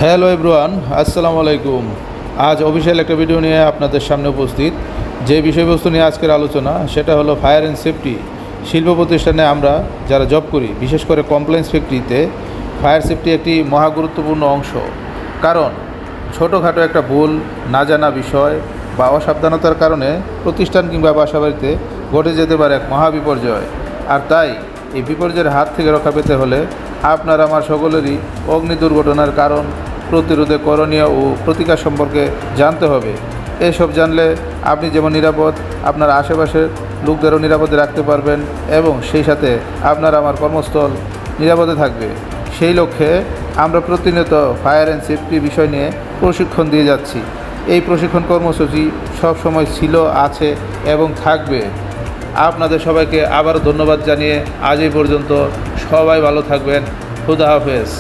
Hello everyone, আসসালামু আলাইকুম। আজ অফিসিয়াল একটা ভিডিও নিয়ে আপনাদের সামনে উপস্থিত। যে বিষয়বস্তু নিয়ে আজকের আলোচনা সেটা হলো ফায়ার অ্যান্ড সেফটি। শিল্প প্রতিষ্ঠানে আমরা যারা জব করি, বিশেষ করে কমপ্লেন্স ফ্যাক্টরিতে ফায়ার সেফটি একটি মহা গুরুত্বপূর্ণ অংশ। কারণ ছোটোখাটো একটা ভুল, না জানা বিষয় বা অসাবধানতার কারণে প্রতিষ্ঠান কিংবা বাসাবাড়িতে ঘটে যেতে পারে এক মহা বিপর্যয়। আর তাই এই বিপর্যয়ের হাত থেকে রক্ষা পেতে হলে আপনার আমার সকলেরই অগ্নি দুর্ঘটনার কারণ, প্রতিরোধে করণীয় ও প্রতিকার সম্পর্কে জানতে হবে। এসব জানলে আপনি যেমন নিরাপদ, আপনার আশেপাশের লোকদেরও নিরাপদে রাখতে পারবেন এবং সেই সাথে আপনার আমার কর্মস্থল নিরাপদে থাকবে। সেই লক্ষ্যে আমরা প্রতিনিয়ত ফায়ার অ্যান্ড সেফটি বিষয় নিয়ে প্রশিক্ষণ দিয়ে যাচ্ছি। এই প্রশিক্ষণ কর্মসূচি সব সময় ছিল, আছে এবং থাকবে। আপনাদের সবাইকে আবারও ধন্যবাদ জানিয়ে আজ এই পর্যন্ত। সবাই ভালো থাকবেন। খুদা হাফেজ।